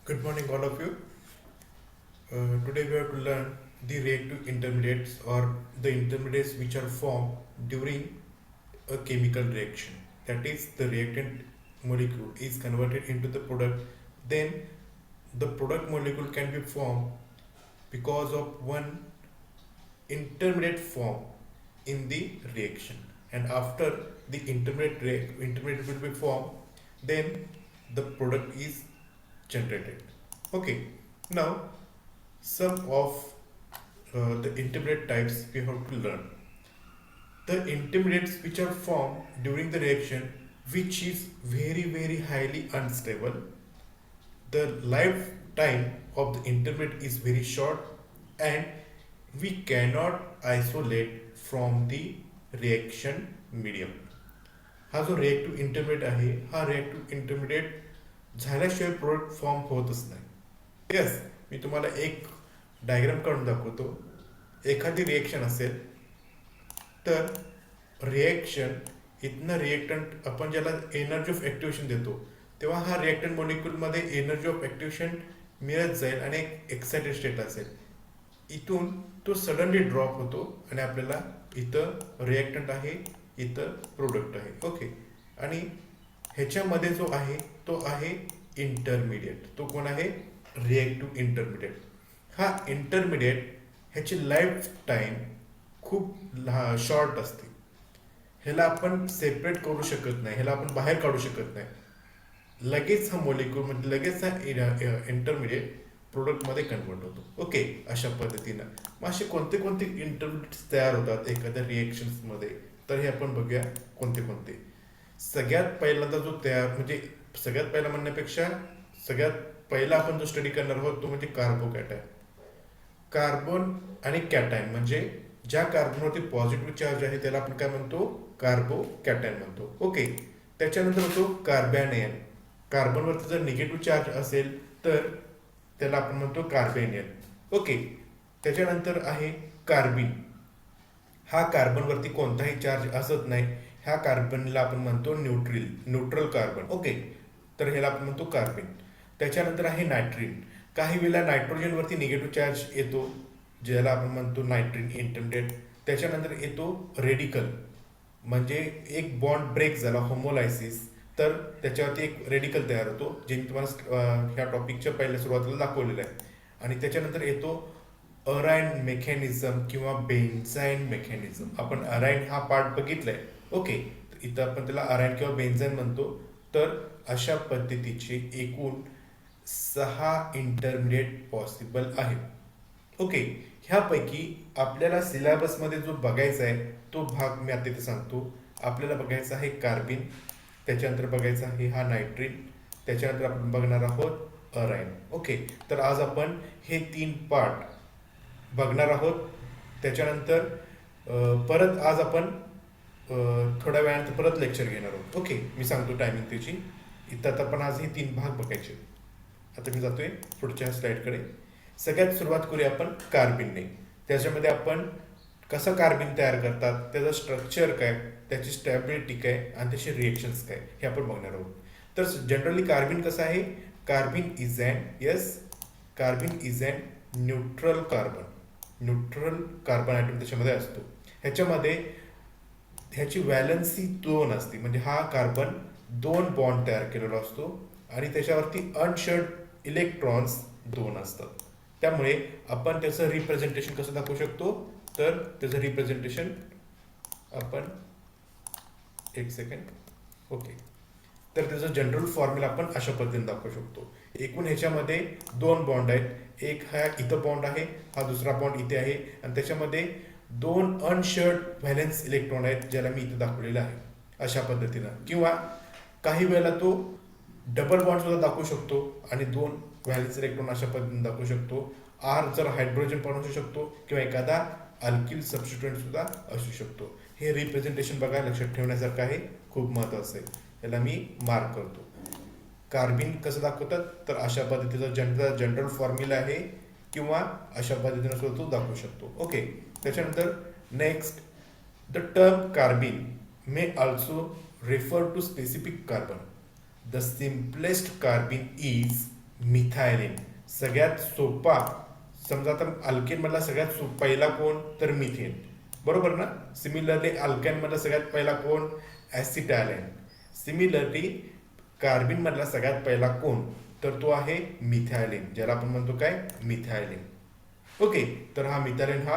Good morning, all of you. Today we have to learn the reactive intermediates or the intermediates which are formed during a chemical reaction. That is, the reactant molecule is converted into the product. Then the product molecule can be formed because of one intermediate form in the reaction. And after the intermediate will be formed, then the product is generated. Okay. Now some of the intermediate types we have to learn. The intermediates which are formed during the reaction, which is very highly unstable. The lifetime of the intermediate is very short and we cannot isolate from the reaction medium. हा जो reactive intermediate आहे हा reactive intermediate झाल्याशिवाय product form होतच नाही. Yes, मी तुम्हाला एक diagram काढून दाखवतो. एखादी रिएक्शन असेल तर रिएक्शन इथनं रिएक्टंट आपण ज्याला एनर्जी ऑफ ॲक्टिवेशन देतो तेव्हा हा रिएक्टंट मॉलिक्यूलमध्ये एनर्जी ऑफ ॲक्टिवेशन मिळत जाईल आणि एक एक्साइटेड स्टेट असेल. इथून तो सडनली ड्रॉप होतो आणि आपल्याला इथं रिएक्टंट आहे, इथं प्रोडक्ट आहे. ओके. आणि ह्याच्यामध्ये जो आहे तो आहे इंटरमिडिएट. तो कोण आहे? Reactive intermediate. हा इंटरमिडिएट ह्याची लाईफ टाईम खूप शॉर्ट असते. ह्याला आपण सेपरेट करू शकत नाही, ह्याला आपण बाहेर काढू शकत नाही. लगेच हा मॉलिक्यूल म्हणजे लगेच हा इंटरमिडिएट प्रोडक्टमध्ये कन्वर्ट होतो. ओके. अशा पद्धतीनं मग असे कोणते कोणते इंटरमिडिएट्स तयार होतात एखाद्या रिएक्शन्समध्ये, तर हे आपण बघूया कोणते कोणते. सगळ्यात पहिल्यांदा जो तयार म्हणजे सगळ्यात पहिला म्हणण्यापेक्षा सगळ्यात पहिला आपण जो स्टडी करणार आहोत तो म्हणजे कार्बोकॅटायन. कार्बन आणि कॅटायन म्हणजे ज्या कार्बनवरती पॉझिटिव्ह चार्ज आहे त्याला आपण काय म्हणतो? कार्बोकॅटायन म्हणतो. ओके. त्याच्यानंतर होतो कार्बॅनियन. कार्बनवरती जर निगेटिव्ह चार्ज असेल तर त्याला आपण म्हणतो कार्बेनियन. ओके. त्याच्यानंतर आहे कार्बिन. हा कार्बनवरती कोणताही चार्ज असत नाही, ह्या कार्बनला आपण म्हणतो न्यूट्रल कार्बन. ओके. तर ह्याला आपण म्हणतो कार्बिन. त्याच्यानंतर आहे नायट्रिन. काही वेळेला नायट्रोजनवरती निगेटिव्ह चार्ज येतो ज्याला आपण म्हणतो नायट्रिन इंटरमिडिएट. त्याच्यानंतर येतो रेडिकल म्हणजे एक बॉन्ड ब्रेक झाला होमोलायसिस तर त्याच्यावरती एक रेडिकल तयार होतो जे मी तुम्हाला ह्या टॉपिकच्या पहिल्या सुरुवातीला दाखवलेलं आहे. आणि त्याच्यानंतर येतो अराईन मेकॅनिझम किंवा बेन्झाईन मेकॅनिझम. आपण अराईन हा पार्ट बघितलाय. ओके. इथं आपण त्याला अराईन किंवा बेन्झाईन म्हणतो. तर अशा पद्धतीचे एकूण 6 इंटरमिडिएट पॉसिबल आहेत. ओके. ह्यापैकी आपल्याला सिलेबसमध्ये जो बघायचा आहे तो भाग मी आता इथे सांगतो. आपल्याला बघायचा आहे कार्बिन, त्याच्यानंतर बघायचा आहे हा नायट्रिन, त्याच्यानंतर आपण बघणार आहोत अराईन. ओके. तर आज आपण हे 3 पार्ट बघणार आहोत. त्याच्यानंतर परत आज आपण थोड्या वेळानंतर परत लेक्चर घेणार आहोत. ओके. मी सांगतो टायमिंग त्याची. इथं आता आपण आज हे 3 भाग बघायचे. आता मी जातोय पुढच्या स्लाईडकडे. सगळ्यात सुरुवात करूया आपण कार्बिनने. त्याच्यामध्ये आपण कसं कार्बिन तयार करतात, त्याचं स्ट्रक्चर काय, त्याची स्टॅबिलिटी काय आणि त्याचे रिएक्शन्स काय हे आपण बघणार आहोत. तर जनरली कार्बिन कसं आहे? Carbene is and neutral carbon. Neutral carbon atom त्याच्यामध्ये असतो. ह्याच्यामध्ये ह्याची व्हॅलन्सी 2 असते म्हणजे हा कार्बन 2 बॉन्ड तयार केलेला असतो आणि त्याच्यावरती अनशेअर्ड इलेक्ट्रॉन्स 2 असतात. त्यामुळे आपण त्याचं रिप्रेझेंटेशन कसं दाखवू शकतो? तर त्याचं रिप्रेझेंटेशन आपण एक सेकंड. ओके. तर त्याचं जनरल फॉर्म्युला आपण अशा पद्धतीने दाखवू शकतो. एकूण ह्याच्यामध्ये 2 बॉन्ड आहेत. एक हा इथं बॉन्ड आहे, हा दुसरा बॉन्ड इथे आहे आणि त्याच्यामध्ये 2 अनशेअर्ड व्हॅलेन्स इलेक्ट्रॉन आहेत ज्याला मी इथे दाखवलेलं आहे अशा पद्धतीनं. किंवा काही वेळेला तो डबल बॉन्ड सुद्धा दाखवू शकतो आणि 2 व्हॅलेन्स इलेक्ट्रॉन अशा पद्धतीने दाखवू शकतो. आर जर हायड्रोजन पण असू शकतो किंवा एखादा अल्किल सबस्टिट्यूएंट सुद्धा असू शकतो. हे रिप्रेझेंटेशन बघा लक्षात ठेवण्यासारखं आहे, खूप महत्त्वाचं आहे. याला मी मार्क करतो. कार्बिन कसं दाखवतात तर अशा पद्धतीचा जनरल फॉर्म्युला आहे किंवा अशा पद्धतीने सुद्धा तो दाखवू शकतो. ओके. त्याच्यानंतर next, the term कार्बिन may also refer to specific carbon. The simplest carbene is मिथायलिन. सगळ्यात सोपा, समजा आता अल्केन मधला सगळ्यात पहिला कोण, तर मिथेन, बरोबर ना. सिमिलरली अल्केन मधला सगळ्यात पहिला कोण, ऍसिटायलिन. सिमिलरली कार्बिन मधला सगळ्यात पहिला कोण, तर तो आहे मिथायलिन, ज्याला आपण म्हणतो काय, मिथायलिन. ओके, तर हा मिथायलिन हा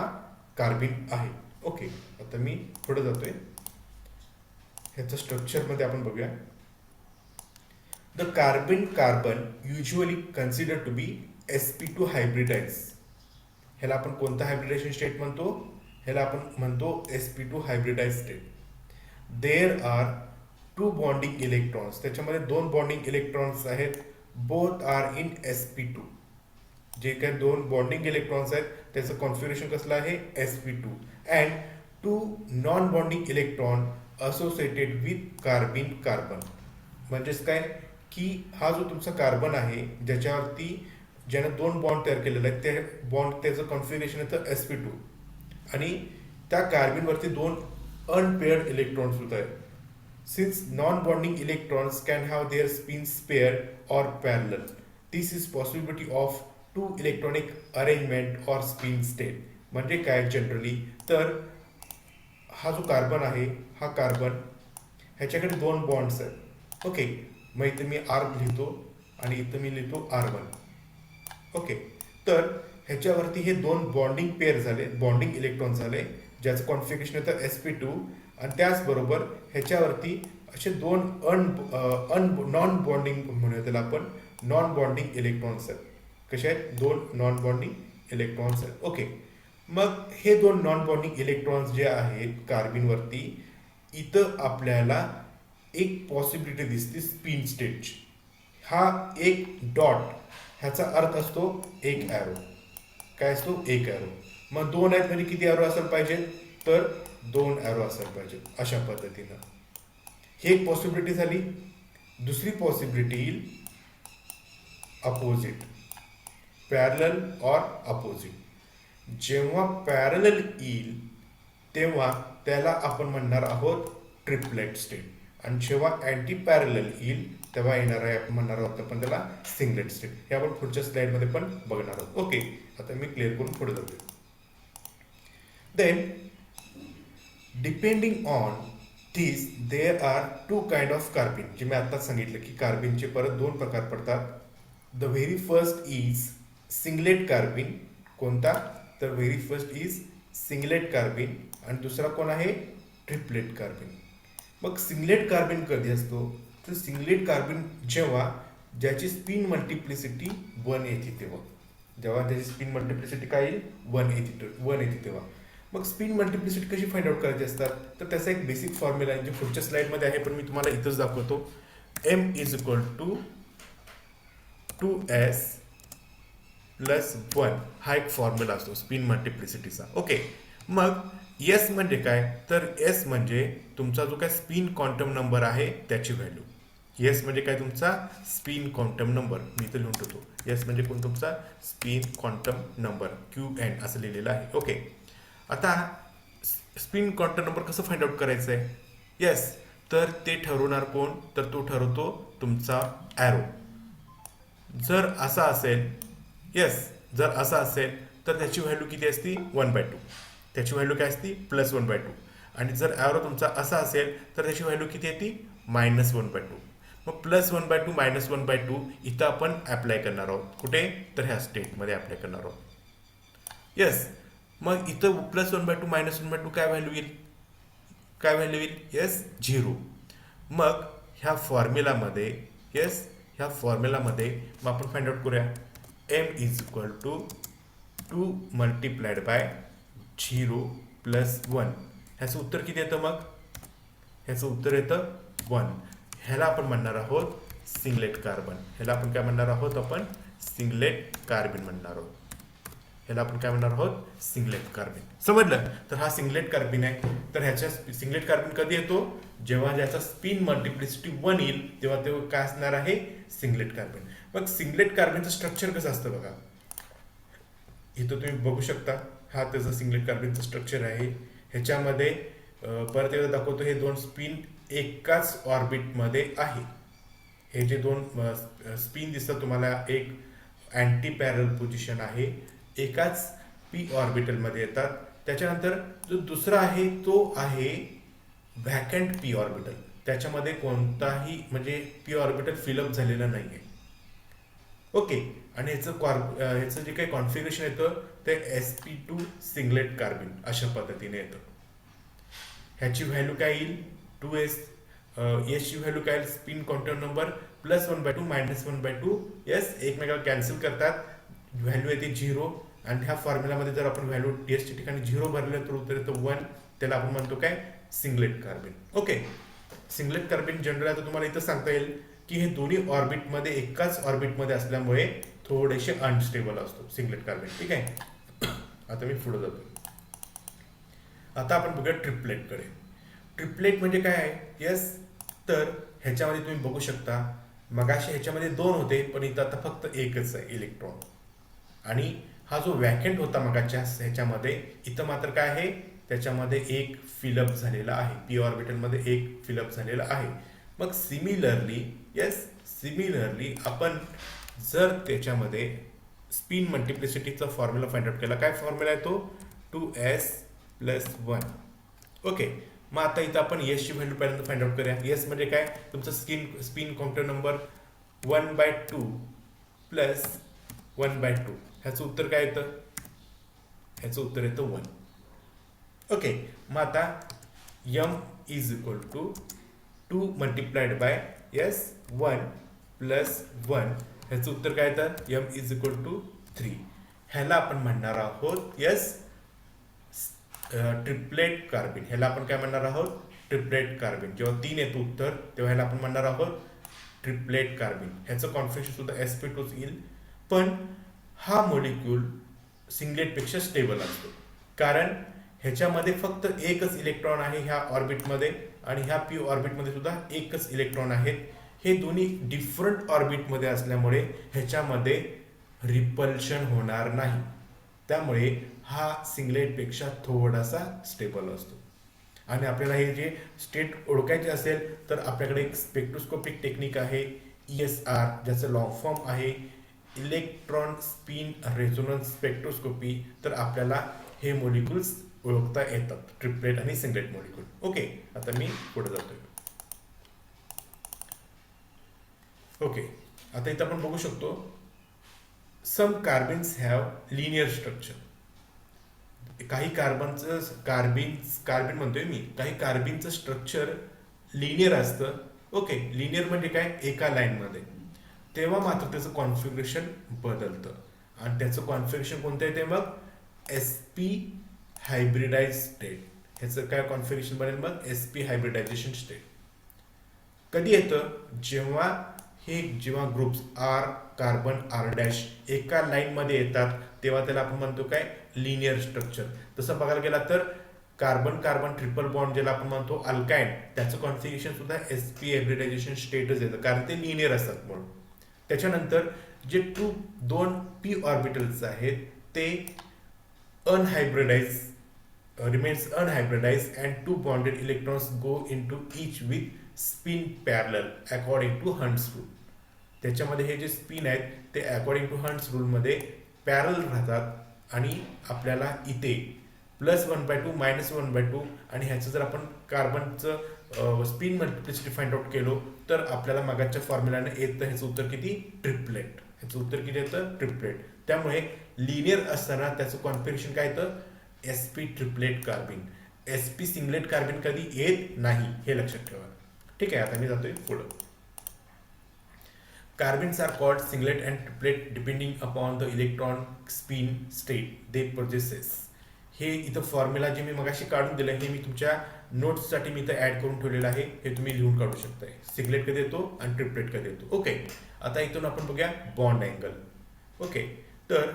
कार्बिन आहे. ओके, आता मी पुढे जातोय. ह्याचं स्ट्रक्चरमध्ये आपण बघूया. The carbon usually considered to be sp2 hybridized. ह्याला आपण कोणतं हायब्रिडायझेशन स्टेट म्हणतो, ह्याला आपण म्हणतो sp2 hybridize state. There are two bonding electrons, त्याच्यामध्ये दोन बॉन्डिंग इलेक्ट्रॉन्स आहेत. Both are in sp2. जे काही दोन बॉन्डिंग इलेक्ट्रॉन्स आहेत त्याचं कॉन्फिगरेशन कसलं आहे, sp2. And two non bonding electron associated with carbon. म्हणजेच काय की हा जो तुमचा कार्बन आहे ज्याच्यावरती ज्यानं दोन बॉन्ड तयार केलेले आहेत, ते बॉन्ड त्याचं कॉन्फिगरेशन येतं sp2. आणि त्या कार्बनवरती दोन अनपेअर्ड इलेक्ट्रॉन्स होत आहेत. Since non bonding electrons can have their spins pair or parallel, this is possibility of two electronic arrangement or spin state. म्हणजे काय जनरली, तर हा जो कार्बन आहे, हा कार्बन ह्याच्याकडे दोन बॉन्ड्स आहेत. ओके, मग इथं मी आर लिहितो आणि इथं मी लिहितो R1. ओके, तर ह्याच्यावरती हे दोन बॉन्डिंग पेअर झाले, बॉन्डिंग इलेक्ट्रॉन झाले, ज्याचं कॉन्फिगरेशन येतं sp2. आणि त्याचबरोबर ह्याच्यावरती असे दोन नॉन बॉन्डिंग म्हणूया त्याला आपण, नॉन बॉन्डिंग इलेक्ट्रॉन्स आहेत. कसे आहेत, दोन नॉन बॉन्डिंग इलेक्ट्रॉन्स आहेत. ओके, मग हे दोन नॉन बॉन्डिंग इलेक्ट्रॉन्स जे आहेत कार्बिनवरती, इथं आपल्याला एक पॉसिबिलिटी दिसते स्पिन स्टेटची. हा एक डॉट, ह्याचा अर्थ असतो एक ॲरो. काय असतो, एक ॲरो. मग दोन आहेत म्हणजे किती ॲरो असायला पाहिजे, तर दोन ॲरो असायला पाहिजे. अशा पद्धतीनं ही एक पॉसिबिलिटी झाली. दुसरी पॉसिबिलिटी येईल अपोजिट, पॅरलल ऑर अपोजिट. जेव्हा पॅरलल येईल तेव्हा त्याला आपण म्हणणार आहोत ट्रिपलेट स्टेट. आणि जेव्हा अँटी पॅरलल येईल तेव्हा येणार आहे, आपण म्हणणार आहोत आपण त्याला सिंगलेट स्टेट. हे आपण पुढच्या स्लाइडमध्ये पण बघणार आहोत. ओके, आता मी क्लिअर करून पुढे जातो. Then depending on this there are two kind of carbene. जे मी आत्ताच सांगितलं की कार्बिनचे परत दोन प्रकार पडतात. The very first is singlet carbene. कोणता, तर very first is singlet carbene. आणि दुसरा कोण आहे, ट्रिपलेट कार्बिन. मग सिंगलेट कार्बिन कधी असतो, तर सिंगलेट कार्बिन जेव्हा ज्याची स्पिन मल्टिप्लिसिटी 1 येते तेव्हा. जेव्हा त्याची स्पिन मल्टिप्लिसिटी काय येईल, 1 येते तेव्हा. मग स्पिन मल्टिप्लिसिटी कशी फाइंड आउट करायची असतात, तर त्याचा एक बेसिक फॉर्म्युला आहे जे पुढच्या स्लाइडमध्ये आहे, पण मी तुम्हाला इथंच दाखवतो. m is equal to 2s plus 1 हा एक फॉर्म्युला असतो स्पिन मल्टिप्लिसिटीचा. ओके, मग एस म्हणजे काय, तर एस म्हणजे तुमचा जो काय स्पिन क्वांटम नंबर आहे त्याची व्हॅल्यू. एस म्हणजे काय, तुमचा स्पिन क्वांटम नंबर. मी इथं लिहून ठेवतो. एस म्हणजे कोण, तुमचा स्पिन क्वांटम नंबर, QN असं लिहिलेलं आहे. ओके, आता स्पिन क्वांटम नंबर कसं फाइंड आउट करायचं आहे, येस, तर ते ठरवणार कोण, तर तो ठरवतो तुमचा ॲरो. जर असा असेल, येस, जर असा असेल तर त्याची व्हॅल्यू किती असती, 1/2. त्याची व्हॅल्यू काय असती, +1/2. आणि जर ॲरो तुमचा असा असेल तर त्याची व्हॅल्यू किती येते, -1/2. मग +1/2 -1/2 इथं आपण ॲप्लाय करणार आहोत. कुठे, तर ह्या स्टेटमध्ये ॲप्लाय करणार आहोत. येस, मग इथं +1/2 -1/2 काय व्हॅल्यू येईल, काय व्हॅल्यू येईल, येस, 0. मग ह्या फॉर्म्युलामध्ये, येस, ह्या फॉर्म्युलामध्ये मग आपण फाइंड आउट करूया. m is equal to 2 multiplied by 0 + 1. ह्याचं उत्तर किती येतं, मग ह्याचं उत्तर येतं 1. ह्याला आपण म्हणणार आहोत सिंगलेट कार्बन. ह्याला आपण काय म्हणणार आहोत, आपण सिंगलेट कार्बिन म्हणणार आहोत. ह्याला आपण काय म्हणणार आहोत, सिंगलेट कार्बिन. समजलं, तर हा सिंगलेट कार्बिन आहे. तर ह्याच्या सिंगलेट कार्बिन कधी येतो, जेव्हा ज्याचा स्पिन मल्टिप्लिसिटी 1 येईल तेव्हा ते काय असणार आहे, सिंगलेट कार्बिन. मग सिंगलेट कार्बिनचं स्ट्रक्चर कसं असतं बघा, इथं तुम्ही बघू शकता. हा त्याचं सिंगलेट कार्बिनचं स्ट्रक्चर आहे. ह्याच्यामध्ये परत एकदा दाखवतो, हे दोन स्पिन एकाच ऑर्बिटमध्ये आहे. हे जे दोन स्पिन दिसतात तुम्हाला, एक अँटी पॅरल पोझिशन आहे, एकाच पी ऑर्बिटलमध्ये येतात. त्याच्यानंतर जो दुसरा आहे तो आहे व्हॅकंट पी ऑर्बिटल, त्याच्यामध्ये कोणताही म्हणजे पी ऑर्बिटल फिलअप झालेला नाही आहे. ओके. आणि ह्याचं जे काही कॉन्फिगरेशन येतं ते sp2 सिंगलेट कार्बिन अशा पद्धतीने येतं. ह्याची व्हॅल्यू काय येईल, 2s. एसची व्हॅल्यू काय येईल, स्पिन क्वांटम नंबर +1/2 -1/2. यस, एकमेकाला कॅन्सल करतात, व्हॅल्यू येते 0. आणि ह्या फॉर्म्युलामध्ये जर आपण व्हॅल्यू टीएसच्या ठिकाणी 0 भरलं तर उत्तर येतं 1. त्याला आपण म्हणतो काय, सिंगलेट कार्बिन. ओके. सिंगलेट कार्बिन जनरल आता तुम्हाला इथं सांगता येईल की हे दोन्ही ऑर्बिटमध्ये एकाच ऑर्बिटमध्ये असल्यामुळे थोडेसे अनस्टेबल असतो सिंगलेट कार्बिन. ठीक आहे. आता मी पुढे जातो. आता आपण बघूया ट्रिपलेटकडे. ट्रिपलेट म्हणजे काय आहे, यस, तर ह्याच्यामध्ये तुम्ही बघू शकता मगाशी ह्याच्यामध्ये 2 होते पण इथं आता फक्त एकच आहे इलेक्ट्रॉन. आणि हा जो वॅकंट होता मगाच्या ह्याच्यामध्ये, इथं मात्र काय आहे, त्याच्यामध्ये एक फिलअप झालेला आहे, पी ऑर्बिटलमध्ये एक फिलअप झालेला आहे. मग सिमिलरली आपण जर त्याच्यामध्ये स्पिन मल्टिप्लिसिटीचा फॉर्म्युला फाइंड आउट केला, काय फॉर्म्युला आहे तो, 2s+1. ओके. मग आता इथं आपण यसची व्हॅल्यू पहिल्यांदा फाइंड आउट करूया. यस म्हणजे काय, तुमचा स्पिन क्वांटम नंबर 1/2 + 1/2. ह्याचं उत्तर काय येतं, ह्याचं उत्तर येतं 1. ओके. मग आता m = 2 × 1 + 1. ह्याचं उत्तर काय येतं, m = 3. ह्याला आपण म्हणणार आहोत यस ट्रिपलेट कार्बिन. ह्याला आपण काय म्हणणार आहोत, ट्रिपलेट कार्बिन. जेव्हा 3 येतं उत्तर तेव्हा ह्याला आपण म्हणणार आहोत ट्रिपलेट कार्बिन. ह्याचं कॉन्फिगरेशन सुद्धा sp2 येईल. पण हा मॉलिक्यूल सिंगलेटपेक्षा स्टेबल असतो, कारण ह्याच्यामध्ये फक्त एकच इलेक्ट्रॉन आहे ह्या ऑर्बिटमध्ये, आणि ह्या पी ऑर्बिटमध्ये सुद्धा एकच इलेक्ट्रॉन आहेत. हे दोन्ही डिफरंट ऑर्बिटमध्ये असल्यामुळे ह्याच्यामध्ये रिपल्शन होणार नाही. त्यामुळे हा सिंगलेटपेक्षा थोडासा स्टेबल असतो. आणि आपल्याला हे जे स्टेट ओळखायचे असेल तर आपल्याकडे एक स्पेक्ट्रोस्कोपिक टेक्निक आहे ESR, ज्याचं लॉंग फॉर्म आहे इलेक्ट्रॉन स्पिन रेझोनन्स स्पेक्ट्रोस्कोपी. तर आपल्याला हे मॉलिक्युल्स ओळखता येतात, ट्रिपलेट आणि सिंगलेट मॉलिक्यूल. ओके. आता मी पुढे जातोय. ओके. आता इथं आपण बघू शकतो सम कार्बिन्स हॅव लिनियर स्ट्रक्चर. काही कार्बिन म्हणतोय मी, काही कार्बिनचं स्ट्रक्चर लिनियर असतं. ओके. लिनियर म्हणजे काय, एका लाईनमध्ये. तेव्हा मात्र त्याचं कॉन्फिगरेशन बदलतं, आणि त्याचं कॉन्फिगरेशन कोणतं येते मग, sp हायब्रिडाइज स्टेट. ह्याचं काय कॉन्फिगरेशन बनेल मग, sp हायब्रिडायझेशन स्टेट. कधी येतं, जेव्हा ग्रुप्स R कार्बन R' एका लाईनमध्ये येतात तेव्हा त्याला आपण म्हणतो काय, लिनियर स्ट्रक्चर. तसं बघायला गेला तर कार्बन कार्बन ट्रिपल बॉन्ड ज्याला आपण म्हणतो अल्काइन, त्याचं कॉन्फिगरेशन सुद्धा sp हायब्रिडायझेशन स्टेटच येतं, कारण ते लिनियर असतात म्हणून. त्याच्यानंतर जे 2 p ऑर्बिटल्स आहेत ते unhybridized remains unhybridized and 2 bonded electrons go into each with spin parallel according to Hund's rule. त्याच्यामध्ये हे जे स्पिन आहेत ते अकॉर्डिंग टू हंट्स रूलमध्ये पॅरल राहतात. आणि आपल्याला इथे +1/2 -1/2. आणि ह्याचं जर आपण कार्बनचं स्पिन मल्टिप्लिसिटी फाइंड आउट केलो तर आपल्याला मागाच्या फॉर्म्युलाने येतं ह्याचं उत्तर किती, ट्रिपलेट. ह्याचं उत्तर किती येतं, ट्रिपलेट. त्यामुळे लिनियर असताना त्याचं कॉन्फिगरेशन काय येतं, sp ट्रिपलेट कार्बिन. sp सिंगलेट कार्बिन कधी येत नाही, हे लक्षात ठेवा. ठीक आहे. आता मी जातोय पुढं. Carbons are called singlet and triplet depending upon the electron spin state they possess. हे इथं फॉर्म्युला जे मी मगाशी काढून दिलं हे मी तुमच्या नोट्ससाठी मी इथं ॲड करून ठेवलेलं आहे, हे तुम्ही लिहून काढू शकताय. सिंगलेट कधी येतो आणि ट्रिपलेट कधी येतो. ओके. आता इथून आपण बघूया बॉन्ड अँगल. ओके. तर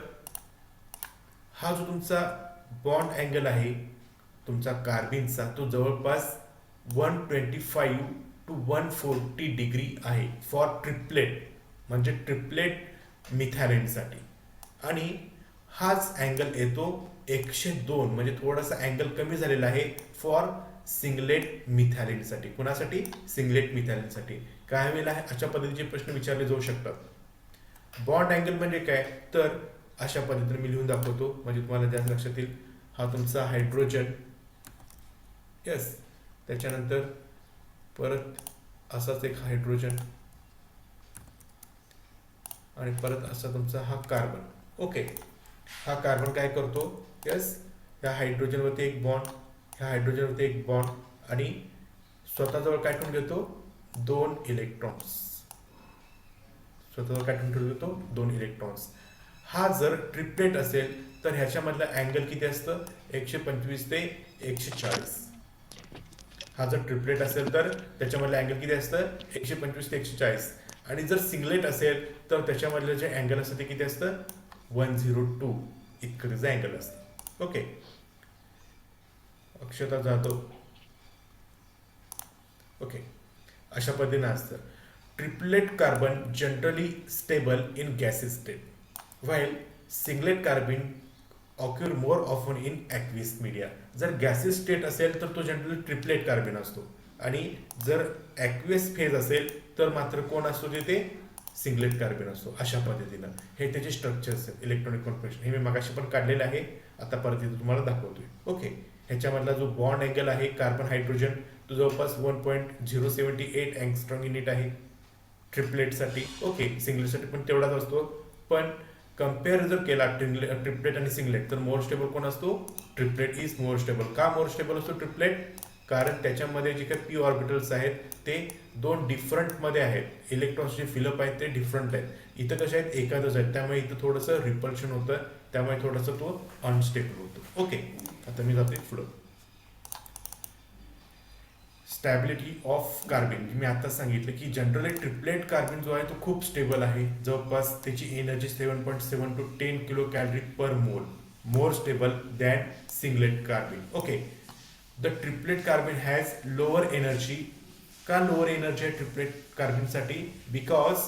हा जो तुमचा बॉन्ड अँगल आहे तुमचा कार्बिनचा, तो जवळपास 125 to 140 डिग्री आहे फॉर ट्रिपलेट, म्हणजे ट्रिपलेट मिथॅलिनसाठी. आणि हाच अँगल येतो 102, म्हणजे थोडासा अँगल कमी झालेला आहे फॉर सिंगलेट मिथॅलिनसाठी. कोणासाठी? सिंगलेट मिथॅलिनसाठी. काही वेळेला अशा पद्धतीचे प्रश्न विचारले जाऊ शकतात. बॉन्ड अँगल म्हणजे काय, तर अशा पद्धतीने मी लिहून दाखवतो म्हणजे तुम्हाला जास्त लक्षात येईल. हा तुमचा हायड्रोजन, यस, त्याच्यानंतर परत असाच एक हायड्रोजन आणि परत असा तुमचा हा कार्बन. ओके, हा कार्बन काय करतो, यस, ह्या हायड्रोजनवरती एक बॉन्ड, ह्या हायड्रोजनवरती एक बॉन्ड आणि स्वतःजवळ काय ठेवून घेतो, 2 इलेक्ट्रॉन्स. स्वतःजवळ काय ठेवून घेतो, 2 इलेक्ट्रॉन्स. हा जर ट्रिपलेट असेल तर ह्याच्यामधलं अँगल किती असतं, 125 ते 140. हा जर ट्रिपलेट असेल तर त्याच्यामधलं अँगल किती असतं, 125 ते 140. आणि जर सिंगलेट असेल तर त्याच्यामधलं जे अँगल असतं ते किती असतं, 102 इतकं त्याचं अँगल असतं. ओके, अक्षता जाधव. ओके, अशा पद्धतीने असतं. Triplet carbon generally stable in gases state, while singlet carbon occur more often in aqueous media. जर गॅसेस स्टेट असेल तर तो जनरली ट्रिपलेट कार्बन असतो आणि जर ॲक्वियस फेज असेल तर मात्र कोण असतो तिथे, सिंगलेट कार्बन असतो. अशा पद्धतीनं हे त्याचे स्ट्रक्चर्स आहेत. इलेक्ट्रॉनिक कॉन्फिगरेशन हे मी मगाशी पण काढलेलं आहे, आता परत इथे तुम्हाला दाखवतोय. ओके, ह्याच्यामधला जो बॉन्ड अँगल आहे कार्बन हायड्रोजन तो जवळपास 1.078 अँगस्ट्रॉम युनिट आहे ट्रिपलेटसाठी. ओके, सिंगलेटसाठी पण तेवढाच असतो, पण कम्पेअर जर केला ट्रिपलेट आणि सिंगलेट तर मोर स्टेबल कोण असतो, ट्रिपलेट इज मोर स्टेबल. का मोर स्टेबल असतो ट्रिपलेट, कारण त्याच्यामध्ये जे काही पी ऑर्बिटल्स आहेत ते 2 डिफरंटमध्ये आहेत. इलेक्ट्रॉन्स जे फिलअप आहेत ते डिफरंट आहेत. इथं कसे आहेत, एकादच आहेत, त्यामुळे इथं थोडंसं रिपल्शन होतं, त्यामुळे थोडंसं तो अनस्टेबल होतो. ओके, आता मी जाते पुढं. स्टॅबिलिटी ऑफ कार्बन, मी आता सांगितलं की जनरली ट्रिपलेट कार्बन जो आहे तो खूप स्टेबल आहे. जवळपास त्याची energy 7.7 to 10 kilo calorie per mole, more stable than singlet carbon. Okay, the triplet carbon has lower energy. का लोअर एनर्जी आहे ट्रिपलेट कार्बनसाठी, because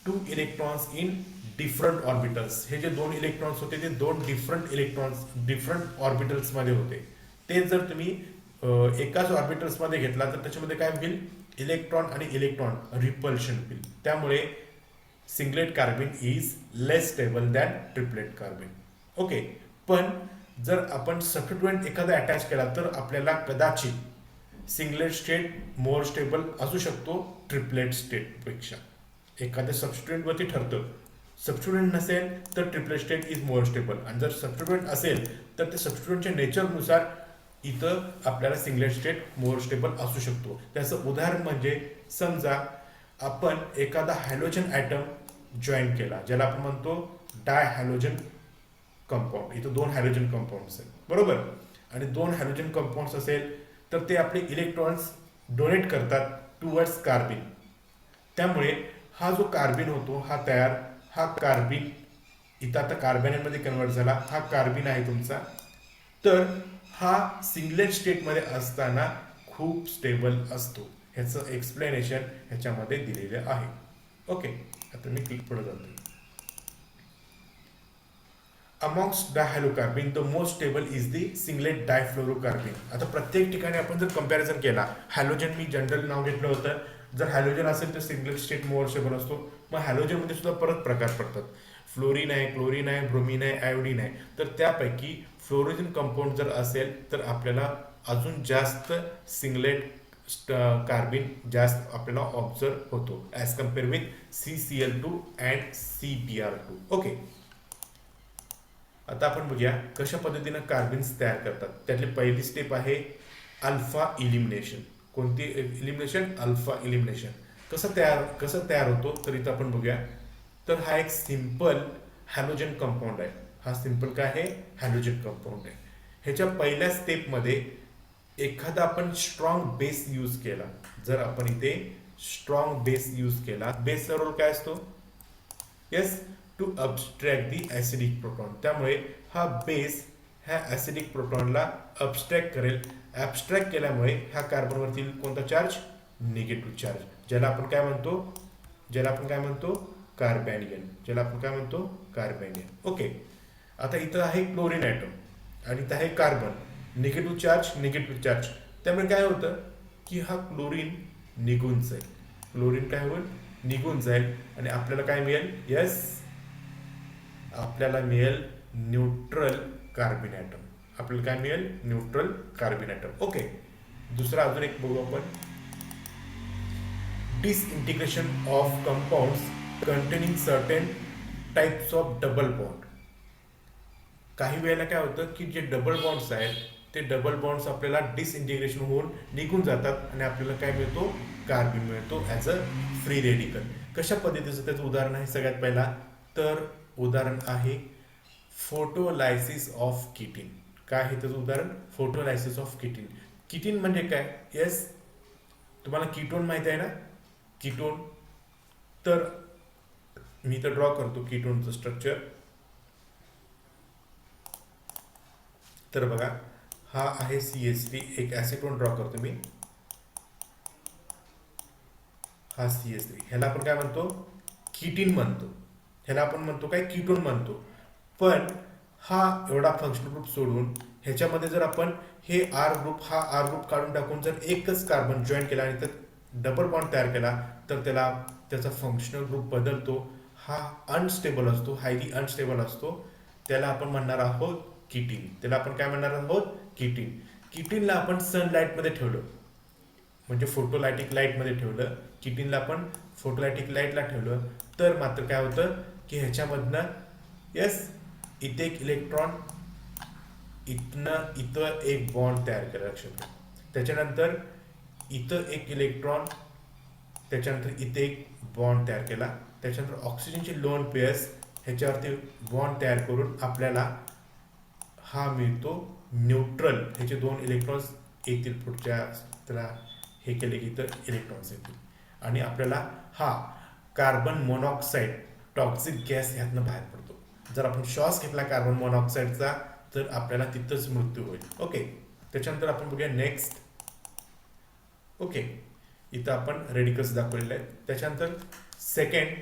2 electrons in different orbitals. हे जे 2 इलेक्ट्रॉन्स होते ते 2 डिफरंट इलेक्ट्रॉन्स डिफरंट ऑर्बिटल्समध्ये होते. ते जर तुम्ही एकाच ऑर्बिटल्समध्ये घेतला तर त्याच्यामध्ये काय होईल, इलेक्ट्रॉन आणि इलेक्ट्रॉन रिपल्शन होईल. त्यामुळे singlet carbon is less stable than triplet carbon. Okay, पण जर आपण सबस्टिट्यूएंट एखादा अटॅच केला तर आपल्याला कदाचित सिंगलेट स्टेट मोर स्टेबल असू शकतो ट्रिपलेट स्टेटपेक्षा. एखाद्या सबस्टिट्यूएंटवरती ठरतं. सबस्टिट्यूएंट नसेल तर triplet state is more stable, आणि जर सबस्टिट्यूएंट असेल तर ते सबस्टिट्यूएंटच्या नेचरनुसार इथं आपल्याला सिंगलेट स्टेट मोर स्टेबल असू शकतो. त्याचं उदाहरण म्हणजे समजा आपण एखादा हॅलोजन ॲटम जॉईन केला, ज्याला आपण म्हणतो डाय हॅलोजन कंपाऊंड. इथं 2 हॅलोजन कंपाऊंड्स आहेत, बरोबर, आणि 2 हॅलोजन कंपाऊंड्स असेल तर ते आपले इलेक्ट्रॉन्स डोनेट करतात टुवर्ड्स कार्बिन. त्यामुळे हा जो कार्बिन होतो हा तयार, हा कार्बिन इथं आता कार्बॅनमध्ये कन्वर्ट झाला, हा कार्बिन आहे तुमचा. तर हा सिंगलेट स्टेटमध्ये असताना खूप स्टेबल असतो. ह्याचं एक्सप्लेनेशन ह्याच्यामध्ये दिलेलं आहे. ओके, आता मी क्लिक पुढे जातो. Amongst dihalocarbon the most stable is the singlet difluorocarbon. आता प्रत्येक ठिकाणी आपण जर कंपॅरिझन केला, हॅलोजन मी जनरल नाव घेतलं होतं, जर हॅलोजन असेल तर सिंगलेट स्टेट मोर स्टेबल असतो. मग हॅलोजनमध्ये सुद्धा परत प्रकार पडतात, फ्लोरीन आहे, क्लोरीन आहे, ब्रोमीन आहे, आयोडीन आहे. तर त्यापैकी फ्लोरोजन कंपाऊंड जर असेल तर आपल्याला अजून जास्त सिंगलेट कार्बन जास्त आपल्याला ऑब्झर्व होतो as compare with CCl2 and CBr2. Okay, आता आपण बघूया कशा पद्धतीनं कार्बन्स तयार करतात. त्यातली पहिली स्टेप आहे अल्फा इलिमिनेशन. कोणती इलिमिनेशन? Alpha elimination. कसं तयार होतो तर इथं आपण बघूया. तर हा एक सिंपल हॅलोजन कंपाऊंड आहे. हा सिंपल काय आहे? हॅलोजन कंपाऊंड आहे. ह्याच्या पहिल्या स्टेपमध्ये एखादा आपण स्ट्रॉंग बेस यूज केला, जर आपण इथे स्ट्रॉंग बेस यूज केला, बेसचा रोल काय असतो? Yes, to abstract the acidic proton. त्यामुळे हा बेस ह्या ॲसिडिक प्रोटॉनला अबस्ट्रॅक्ट करेल. ॲबस्ट्रॅक्ट केल्यामुळे ह्या कार्बनवरती कोणता चार्ज? निगेटिव्ह चार्ज, ज्याला आपण काय म्हणतो? कार्बॅनियन. ओके, आता इथं आहे क्लोरीन ॲटम आणि इथं आहे कार्बन. निगेटिव्ह चार्ज त्यामुळे काय होतं की हा क्लोरीन निघून जाईल. क्लोरीन काय होईल, निघून जाईल आणि आपल्याला काय मिळेल, यस, आपल्याला मिळेल न्यूट्रल कार्बन ॲटम. आपल्याला काय मिळेल, न्यूट्रल कार्बन ॲटम. ओके, दुसरा अजून एक बघू आपण. Disintegration of compounds containing certain types of double bond. काही वेळेला काय होतं की जे डबल बॉन्ड्स आहेत ते डबल बॉन्ड्स आपल्याला डिसइंटिग्रेशन होऊन निघून जातात आणि आपल्याला काय मिळतो, कार्बन मिळतो ॲज अ फ्री रेडिकल. कशा पद्धतीचं त्याचं उदाहरण आहे सगळ्यात पहिला, तर उदाहरण आहे फोटोलायसिस ऑफ किटीन. काय आहे त्याचं उदाहरण, फोटोलायसिस ऑफ किटीन. किटीन म्हणजे काय, येस, तुम्हाला कीटोन माहिती आहे ना, कीटोन. तर मी तर ड्रॉ करतो कीटोनचं स्ट्रक्चर. तर बघा, हा आहे CH3, एक ॲसिटोन ड्रॉ करतो मी. हा CH3, ह्याला आपण काय म्हणतो, कीटीन म्हणतो. ह्याला आपण म्हणतो काय, कीटोन म्हणतो. पण हा एवढा फंक्शनल ग्रुप सोडून ह्याच्यामध्ये जर आपण हे R ग्रुप, हा R ग्रुप काढून टाकून जर एकच कार्बन जॉईन केला आणि तर डबल बॉन्ड तयार केला तर त्याला त्याचा फंक्शनल ग्रुप बदलतो. हा अनस्टेबल असतो, हायली अनस्टेबल असतो. त्याला आपण म्हणणार आहोत किटीन. त्याला आपण काय म्हणणार आहोत, किटीन. किटीनला आपण सनलाईटमध्ये ठेवलं, म्हणजे फोटोलायटिक लाईटमध्ये ठेवलं, किटीनला आपण फोटोलायटिक लाईटला ठेवलं, तर मात्र काय होतं की ह्याच्यामधनं, येस, इथे एक इलेक्ट्रॉन, इथं एक बॉन्ड तयार केला, लक्षात घ्या. त्याच्यानंतर इथं एक इलेक्ट्रॉन, त्याच्यानंतर इथे एक बॉन्ड तयार केला. त्याच्यानंतर ऑक्सिजनचे लोन पेअर्स ह्याच्यावरती बॉन्ड तयार करून आपल्याला हा मिळतो न्यूट्रल. ह्याचे दोन इलेक्ट्रॉन्स येतील पुढच्या, त्याला हे केले की इथं इलेक्ट्रॉन्स येतील आणि आपल्याला हा कार्बन मोनॉक्साईड टॉक्सिक गॅस ह्यातनं बाहेर पडतो. जर आपण श्वास घेतला कार्बन मोनॉक्साईडचा तर आपल्याला तिथंच मृत्यू होईल. ओके, त्याच्यानंतर आपण बघूया नेक्स्ट. ओके, इथं आपण रेडिकल्स दाखवलेले आहेत. त्याच्यानंतर सेकंड,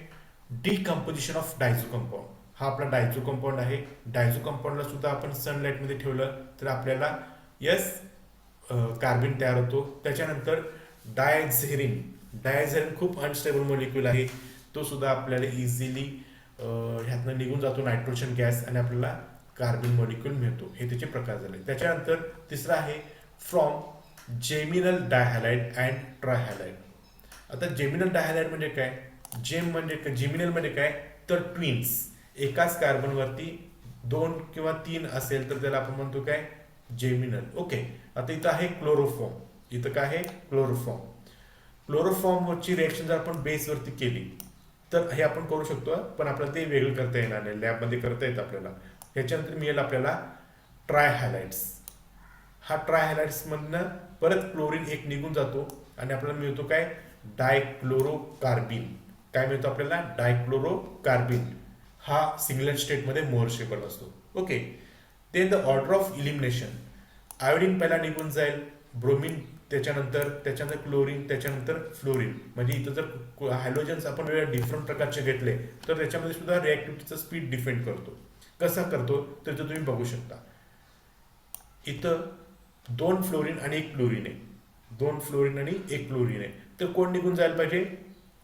डिकम्पोजिशन ऑफ डायझो कंपाऊंड. हा आपला डायझो कंपाऊंड आहे. डायझो कंपाऊंडला सुद्धा आपण सनलाईटमध्ये ठेवलं तर आपल्याला, यस, कार्बन तयार होतो. त्याच्यानंतर डायझेरिन. डायझेरिन खूप अनस्टेबल मॉलिक्यूल आहे, तो सुद्धा आपल्याला इझिली ह्यातनं निघून जातो, नायट्रोजन गॅस, आणि आपल्याला कार्बन मॉलिक्यूल मिळतो. हे त्याचे प्रकार झाले. त्याच्यानंतर तिसरा आहे फ्रॉम जेमिनल डायहॅलाइड अँड ट्रायहॅलाइड. आता जेमिनल डायहॅलाइड म्हणजे काय, जेम म्हणजे, जेमिनल म्हणजे काय, तर ट्विन्स. एकाच कार्बनवरती 2 किंवा 3 असेल तर त्याला आपण म्हणतो काय, जेमिनल. ओके, आता इथं आहे क्लोरोफॉर्म. इथं काय आहे, क्लोरोफॉर्म. क्लोरोफॉर्मची रिएक्शन जर आपण बेसवरती केली तर हे आपण करू शकतो, पण आपल्याला ते वेगळं करता येणार नाही, लॅबमध्ये करता येतं आपल्याला. ह्याच्यानंतर मिळेल आपल्याला ट्रायहॅलाइड्स. हा ट्रायहॅलाइड्समधनं परत क्लोरीन एक निघून जातो आणि आपल्याला मिळतो काय, डायक्लोरोकार्बिन. काय मिळतो आपल्याला, डायक्लोरोकार्बिन. हा सिंगलेट स्टेटमध्ये मोअरशेबल असतो. Okay, then the order of elimination. Iodine पहिला निघून जाईल, ब्रोमिन त्याच्यानंतर क्लोरीन, त्याच्यानंतर फ्लोरीन. म्हणजे इथं जर हायड्रोजन्स आपण वेगळ्या डिफरंट प्रकारचे घेतले तर त्याच्यामध्ये सुद्धा रिॲक्टिव्हिटीचा स्पीड डिपेंड करतो. कसा करतो तर ते तुम्ही बघू शकता. इथं 2 फ्लोरीन आणि 1 क्लोरीन आहे, 2 फ्लोरीन आणि 1 क्लोरीन आहे. तर कोण निघून जायला पाहिजे,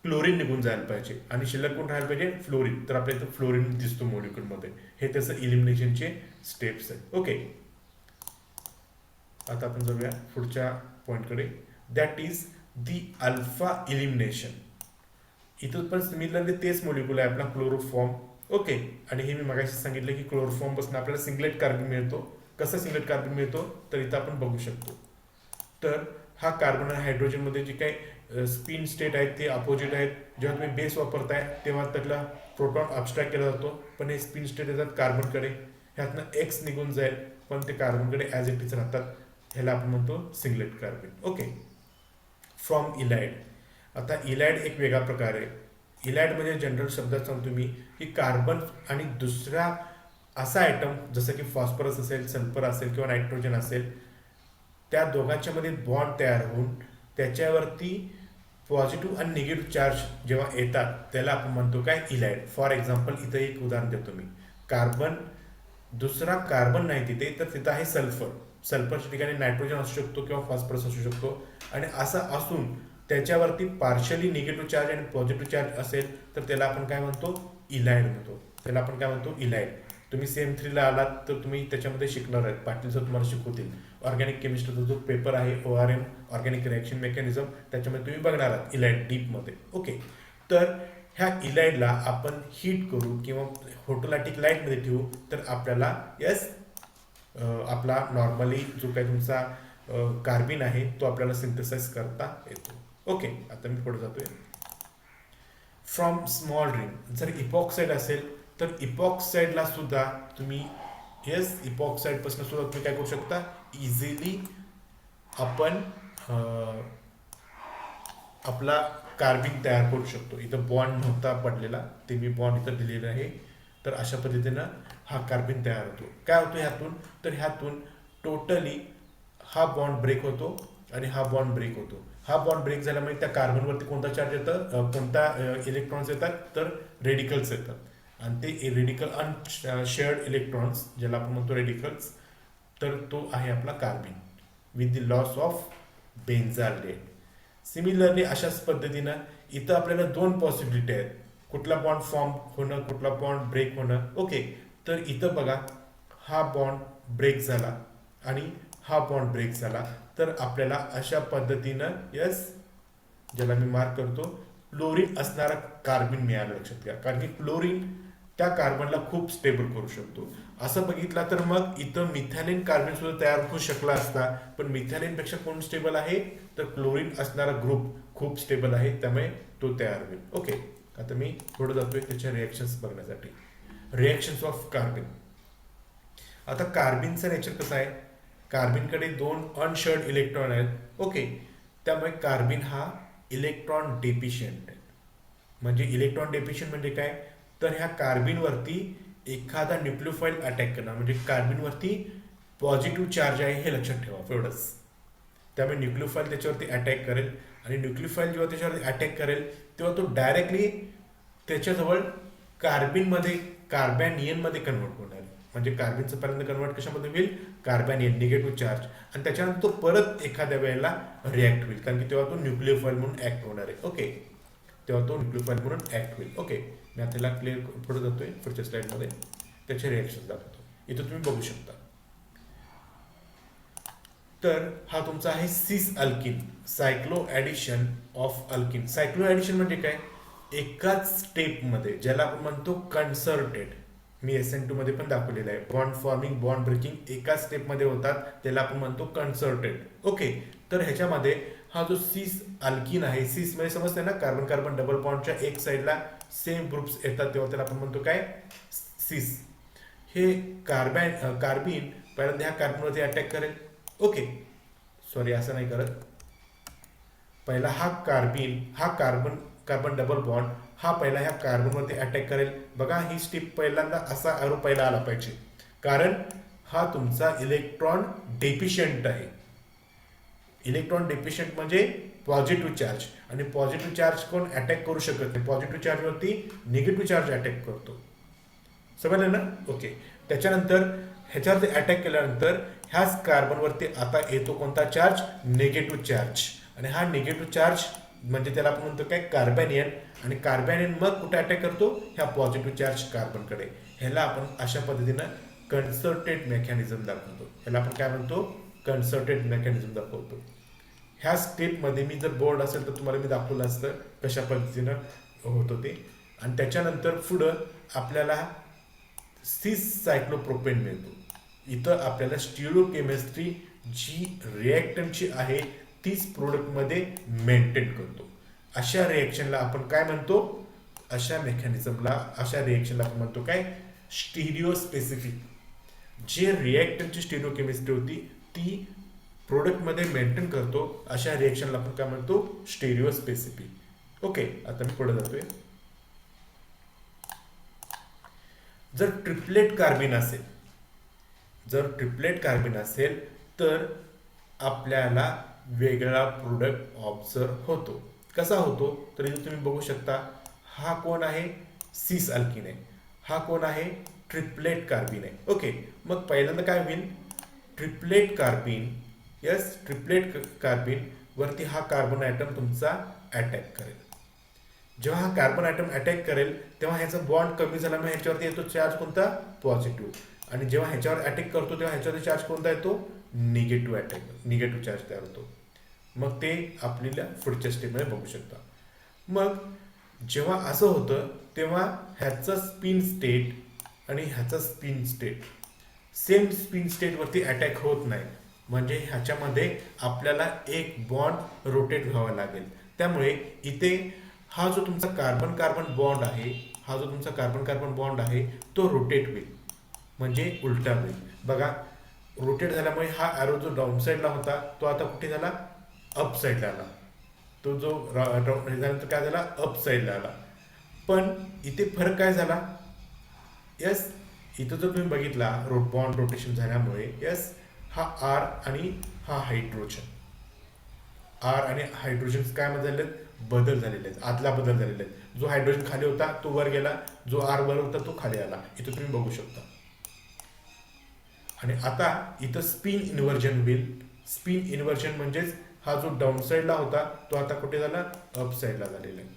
क्लोरीन निघून जायला पाहिजे आणि शिल्लक कोण राहायला पाहिजे, फ्लोरीन. तर आपल्या इथं फ्लोरीन दिसतो मॉलिक्यूलमध्ये. हे त्याचं इलिमिनेशनचे स्टेप्स आहेत. ओके, आता आपण जाऊया पुढच्या पॉईंटकडे, that is the alpha elimination. इथं पण सिमिलरली तेच मॉलिक्यूल आहे आपला क्लोरोफॉर्म. ओके, आणि हे मी मगाशी सांगितलं की क्लोरोफॉर्म पासून आपल्याला सिंगलेट कार्बन मिळतो. कसं सिंगलेट कार्बन मिळतो तर इथं आपण बघू शकतो. तर हा कार्बन आणि हायड्रोजनमध्ये जे काही स्पिन स्टेट आहेत ते अपोजिट आहेत. जेव्हा तुम्ही बेस वापरताय तेव्हा त्यातला प्रोटॉन अब्स्ट्रॅक्ट केला जातो, पण हे स्पिन स्टेट येतात कार्बनकडे. ह्यातनं एक्स निघून जाईल पण ते कार्बनकडे ॲज इट इज राहतात. ह्याला आपण म्हणतो singlet carbon. Okay, from ylide. आता इलाइड एक वेगळा प्रकार आहे. इलाइड म्हणजे जनरल शब्दात सांगतो मी की कार्बन आणि दुसरा असा आयटम जसं की फॉस्फरस असेल, सल्फर असेल किंवा नायट्रोजन असेल, त्या दोघांच्या मध्ये बॉन्ड तयार होऊन त्याच्यावरती पॉझिटिव्ह आणि निगेटिव्ह चार्ज जेव्हा येतात त्याला आपण म्हणतो काय, इलाइड. फॉर एक्झाम्पल इथं एक उदाहरण देतो मी. कार्बन, दुसरा कार्बन नाही तिथे, तर तिथं आहे सल्फर. सल्फरच्या ठिकाणी नायट्रोजन असू शकतो किंवा फॉस्फरस असू शकतो, आणि असा असून त्याच्यावरती पार्शली निगेटिव्ह चार्ज आणि पॉझिटिव्ह चार्ज असेल तर त्याला आपण काय म्हणतो, इलाइड म्हणतो. त्याला आपण काय म्हणतो, इलाइड. तुम्ही सेम 3ला आलात तर तुम्ही त्याच्यामध्ये शिकणार आहेत, पाटील सर तुम्हाला शिकवतील. ऑर्गॅनिक केमिस्ट्रीचा जो पेपर आहे ORM, ऑर्गॅनिक रिॲक्शन मेकॅनिझम, त्याच्यामध्ये तुम्ही बघणार आहात इलाइड डीपमध्ये. ओके, तर ह्या इलाइडला आपण हीट करू किंवा फोटोलॅटिक लाईटमध्ये ठेवू तर आपल्याला आपला नॉर्मली जो काही तुमचा कार्बिन आहे तो आपल्याला सिंथेसाइज करता येतो. ओके, आता मी पुढे जातोय. फ्रॉम स्मॉल रिंग, जर इपॉक्साईड असेल तर इपॉक्साईडला सुद्धा तुम्ही इपॉक्साईड पासून सुद्धा तुम्ही काय करू शकता, इझिली आपण आपला कार्बिन तयार करू शकतो. इथं बॉन्ड नव्हता पडलेला, ते मी बॉन्ड इथं दिलेलं आहे. तर अशा पद्धतीनं हा कार्बिन तयार होतो. काय होतो ह्यातून, तर ह्यातून टोटली हा बॉन्ड ब्रेक होतो आणि हा बॉन्ड ब्रेक होतो. हा बॉन्ड ब्रेक झाल्यामुळे त्या कार्बनवरती कोणता चार्ज येतं, कोणता इलेक्ट्रॉन्स येतात, तर रेडिकल्स येतात. आणि ते रेडिकल अनशेअर्ड इलेक्ट्रॉन्स, ज्याला आपण म्हणतो रेडिकल्स, तर तो आहे आपला carbene with the loss of benzalate. Similarly अशाच पद्धतीनं इथं आपल्याला 2 पॉसिबिलिटी आहेत, कुठला बॉन्ड फॉर्म होणं, कुठला बॉन्ड ब्रेक होणं. ओके, तर इथं बघा, हा बॉन्ड ब्रेक झाला आणि हा बॉन्ड ब्रेक झाला, तर आपल्याला अशा पद्धतीनं ज्याला मी मार्क करतो, क्लोरीन असणारा कार्बिन मिळालं. लक्षात घ्या, कारण की क्लोरीन त्या कार्बनला खूप स्टेबल करू शकतो. असं बघितलं तर मग इथं मिथॅलिन कार्बिन सुद्धा तयार होऊ शकला असता, पण मिथॅलिन पेक्षा कोण स्टेबल आहे, तर क्लोरीन असणारा ग्रुप खूप स्टेबल आहे, त्यामुळे तो तयार होईल. ओके, आता मी पुढे जातोय त्याच्या रिॲक्शन्स बघण्यासाठी. Reactions of कार्बिन. आता कार्बिनचं नेचर कसं आहे, कार्बिनकडे 2 अनशेअर्ड इलेक्ट्रॉन आहेत. ओके, त्यामुळे कार्बिन हा इलेक्ट्रॉन डेफिशियंट आहे. म्हणजे इलेक्ट्रॉन डेफिशियंट म्हणजे काय, तर ह्या कार्बिनवरती एखादा न्यूक्लियोफाइल अटॅक करणार, म्हणजे कार्बिनवरती पॉझिटिव्ह चार्ज आहे हे लक्षात ठेवा, एवढंच. त्यामुळे न्यूक्लियोफाइल त्याच्यावरती अटॅक करेल, आणि न्यूक्लियोफाइल जेव्हा त्याच्यावरती अटॅक करेल तेव्हा तो डायरेक्टली त्याच्याजवळ कार्बिनमध्ये कार्बॅनियनमध्ये कन्वर्ट होणार आहे. म्हणजे कार्बिनचं पर्यंत कन्वर्ट कशामध्ये होईल, कार्बॅनियन, निगेटिव्ह चार्ज, आणि त्याच्यानंतर तो परत एखाद्या वेळेला रिॲक्ट होईल, कारण की तेव्हा तो न्यूक्लियोफाइल म्हणून ऍक्ट होणार आहे. ओके, तेव्हा तो न्यूक्लियोफाइल म्हणून ऍक्ट होईल. ओके, मी आता त्याला क्लिअर पुढे जातोय, पुढच्या स्लाइडमध्ये त्याचे रिॲक्शन दाखवतो. इथं तुम्ही बघू शकता. तर हा तुमचा आहे cis alkene, cycloaddition of alkene. Cycloaddition म्हणजे काय, एकाच स्टेपमध्ये, ज्याला आपण म्हणतो कन्सर्टेड, मी SN2 मध्ये पण दाखवलेलं आहे. बॉन्ड फॉर्मिंग, बॉन्ड ब्रेकिंग एकाच स्टेपमध्ये होतात, त्याला आपण म्हणतो कन्सर्टेड. ओके, तर ह्याच्यामध्ये हा जो सिस अल्किन आहे, सिस मध्ये समजते ना, कार्बन कार्बन डबल बॉन्डच्या एक साईडला सेम ग्रुप्स येतात, तेव्हा त्याला आपण म्हणतो काय, सिस. हे कार्बिन पहिल्यांदा ह्या कार्बनवरती अटॅक करेल. ओके, सॉरी, असं नाही करत. पहिला हा कार्बन कार्बन डबल बॉन्ड हा पहिला ह्या कार्बनवरती अटॅक करेल. बघा, ही स्टेप पहिल्यांदा असा अरो पहिला आला पाहिजे, कारण हा तुमचा इलेक्ट्रॉन डेफिशियंट आहे. इलेक्ट्रॉन डेफिशियंट म्हणजे पॉझिटिव्ह चार्ज, आणि पॉझिटिव्ह चार्ज कोण अटॅक करू शकत नाही. पॉझिटिव्ह चार्जवरती निगेटिव्ह चार्ज अटॅक करतो, समजलं ना. ओके, त्याच्यानंतर ह्याच्यावरती अटॅक केल्यानंतर ह्याच कार्बनवरती आता येतो कोणता चार्ज, निगेटिव्ह चार्ज, आणि हा निगेटिव्ह चार्ज म्हणजे त्याला आपण म्हणतो काय, कार्बॅनियन, आणि कार्बॅनियन मग कुठे अटॅक करतो, ह्या पॉझिटिव्ह चार्ज कार्बनकडे. ह्याला आपण अशा पद्धतीनं कन्सर्टेड मेकॅनिझम दाखवतो. ह्याला आपण काय म्हणतो, कन्सर्टेड मेकॅनिझम दाखवतो. ह्या स्टेपमध्ये मी जर बोर्ड असेल तर तुम्हाला मी दाखवलं असतं कशा पद्धतीनं होतं ते. आणि त्याच्यानंतर पुढं आपल्याला सिस सायक्लोप्रोपेन मिळतो. इथं आपल्याला स्टिरिओकेमिस्ट्री जी रिॲक्टंटची आहे तीच प्रोडक्टमध्ये मेंटेन करतो. अशा रिॲक्शनला आपण काय म्हणतो, अशा रिॲक्शनला आपण म्हणतो काय, स्टिरिओ स्पेसिफिक. जे रिॲक्टंटची स्टिरिओकेमिस्ट्री होती ती प्रोडक्टमध्ये मेंटेन करतो, अशा रिॲक्शनला आपण काय म्हणतो, स्टिरिओ स्पेसिफिक. ओके, आता मी पुढे जातोय. जर ट्रिपलेट कार्बिन असेल तर आपल्याला वेगळा प्रोडक्ट ऑब्झर्व होतो. कसा होतो, तर इथे तुम्ही बघू शकता, हा कोण आहे, सिस अल्किन आहे, हा कोण आहे, ट्रिपलेट कार्बिन आहे. ओके, मग पहिल्यांदा काय होईल, ट्रिपलेट कार्बिन, यस ट्रिपलेट कार्बिन वरती हा कार्बन ॲटम तुमचा अटॅक करेल. जेव्हा हा कार्बन ॲटम अटॅक करेल तेव्हा ह्याचा बॉन्ड कमी झाल्यामुळे ह्याच्यावरती येतो चार्ज कोणता, पॉझिटिव्ह. आणि जेव्हा ह्याच्यावर अटॅक करतो तेव्हा ह्याच्यावरती चार्ज कोणता येतो, निगेटिव्ह चार्ज तयार होतो. मग ते आपल्याला पुढच्या स्टेपमध्ये बघू शकता. मग जेव्हा असं होतं तेव्हा ह्याचा स्पिन स्टेट आणि ह्याचा स्पिन स्टेट सेम स्पिन स्टेटवरती अटॅक होत नाही. म्हणजे ह्याच्यामध्ये आपल्याला एक बॉन्ड रोटेट व्हावा लागेल. त्यामुळे इथे हा जो तुमचा कार्बन कार्बन बॉन्ड आहे, हा जो तुमचा कार्बन कार्बन बॉन्ड आहे तो रोटेट होईल, म्हणजे उलटा होईल. बघा रोटेट झाल्यामुळे हा ॲरो जो डाऊन साईडला होता तो आता कुठे झाला, अप साईडला आला. तो जो झाल्यानंतर काय झाला, अप साईडला आला. पण इथे फरक काय झाला, यस इथं जर तुम्ही बघितला बॉन्ड रोटेशन झाल्यामुळे यस हा आर आणि हा हायड्रोजन, आर आणि हायड्रोजन काय झालेले बदल झालेले आहेत, आतला बदल झालेला आहे. जो हायड्रोजन खाली होता तो वर गेला, जो आर वर होता तो खाली आला. इथं तुम्ही बघू शकता. आणि आता इथं स्पिन इन्व्हर्जन होईल. स्पिन इन्व्हर्जन म्हणजेच हा जो डाऊन साईडला होता तो आता कुठे झाला, अप साईडला झालेला आहे.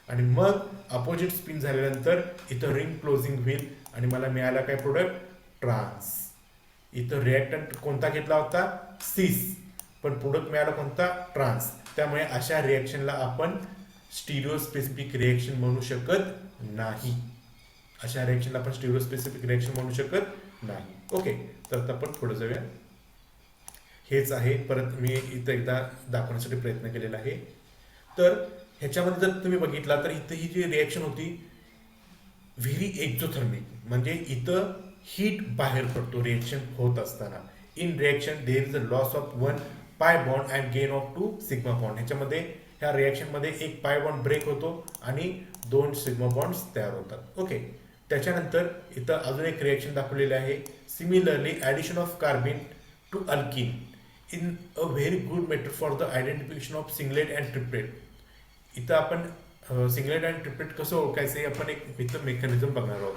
आणि मग अपोजिट स्पिन झाल्यानंतर इथं रिंग क्लोजिंग होईल आणि मला मिळाला काय प्रोडक्ट, ट्रान्स. इथं रिॲक्टंट कोणता घेतला होता, सिस, पण प्रोडक्ट मिळाला कोणता, ट्रान्स. त्यामुळे अशा रिॲक्शनला आपण स्टिरिओ स्पेसिफिक रिॲक्शन म्हणू शकत नाही. अशा रिॲक्शनला आपण स्टिरिओ स्पेसिफिक रिॲक्शन म्हणू शकत नाही. ओके, तर आता आपण पुढे जाऊया. हेच आहे, परत मी इथं एकदा दाखवण्यासाठी प्रयत्न केलेला आहे. तर ह्याच्यामध्ये जर तुम्ही बघितला तर इथं ही जी रिॲक्शन होती व्हेरी एक्झोथर्मिक, म्हणजे इथं हीट बाहेर पडतो रिॲक्शन होत असताना. In reaction there is a loss of 1 pi bond and gain of 2 sigma bond. ह्याच्यामध्ये ह्या रिॲक्शनमध्ये एक पाय बॉन्ड ब्रेक होतो आणि 2 सिग्मा बॉन्ड्स तयार होतात. ओके, त्याच्यानंतर इथं अजून एक रिॲक्शन दाखवलेली आहे. Similarly addition of carbene to alkene in a very good method for the identification of singlet and triplet. इथं आपण सिंगलेट अँड ट्रिपलेट कसं ओळखायचं हे आपण एक इथं मेकॅनिझम बघणार आहोत.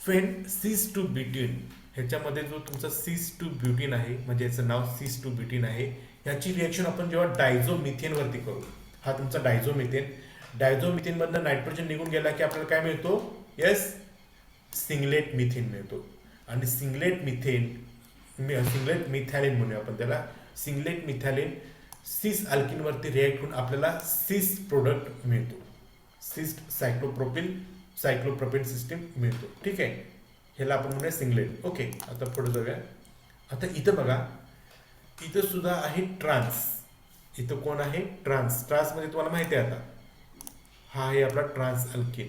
फेन सिस टू ब्युटीन, ह्याच्यामध्ये जो तुमचा सिस टू ब्युटीन आहे, म्हणजे याचं नाव सिस टू ब्युटीन आहे, ह्याची रिॲक्शन आपण जेव्हा डायझोमिथेनवरती करू. हा तुमचा डायझोमिथेन, डायझोमिथेनमधनं नायट्रोजन निघून गेला की आपल्याला काय मिळतो, यस सिंगलेट मिथेन मिळतो. आणि सिंगलेट मिथॅलिन म्हणूया आपण त्याला. सिंगलेट मिथॅलिन सिस अल्किनवरती रिॲक्ट होऊन आपल्याला सिस प्रोडक्ट मिळतो, सिस सायक्लोप्रोपेन सिस्टीम मिळतो. ठीक आहे, ह्याला आपण म्हणूया सिंगलेट. ओके, आता पुढे जाऊया. आता इथं बघा, इथं सुद्धा आहे ट्रान्स. इथं कोण आहे, ट्रान्स. ट्रान्समध्ये तुम्हाला माहिती आहे आता हा आहे आपला ट्रान्स अल्किन.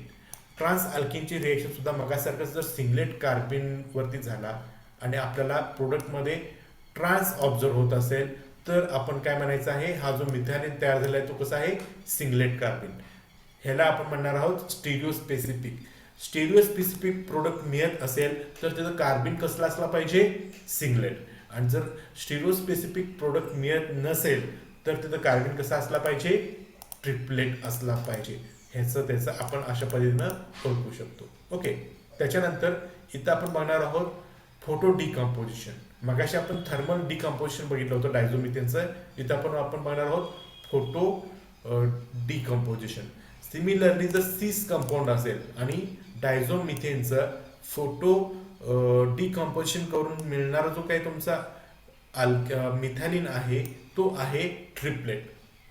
ट्रान्स अल्किनची रिएक्शन सुद्धा मगासारखंच जर सिंगलेट कार्बिनवरती झाला आणि आपल्याला प्रोडक्टमध्ये ट्रान्स ऑब्झर्व होत असेल तर आपण काय म्हणायचं आहे, हा जो मिथॅलिन तयार झाला आहे तो कसा आहे, सिंगलेट कार्बिन. ह्याला आपण म्हणणार आहोत stereo specific. Stereo specific product मिळत असेल तर त्याचं कार्बिन कसला असला पाहिजे, सिंगलेट. आणि जर स्टिरिओ स्पेसिफिक प्रोडक्ट मिळत नसेल तर त्याचं कार्बिन कसा असला पाहिजे, ट्रिपलेट असला पाहिजे. त्याचं आपण अशा पद्धतीनं ओळखू शकतो. ओके, त्याच्यानंतर इथं आपण बघणार आहोत फोटो डिकम्पोजिशन. मगाशी आपण थर्मल डिकम्पोजिशन बघितलं होतं डायझोमिथेनचं. इथं आपण बघणार आहोत फोटो डिकम्पोजिशन. सिमिलरली जर सिस कंपाऊंड असेल आणि डायझोमिथेनचं फोटो डिकम्पोजिशन करून मिळणारा जो काही तुमचा मिथॅलिन आहे तो आहे ट्रिपलेट.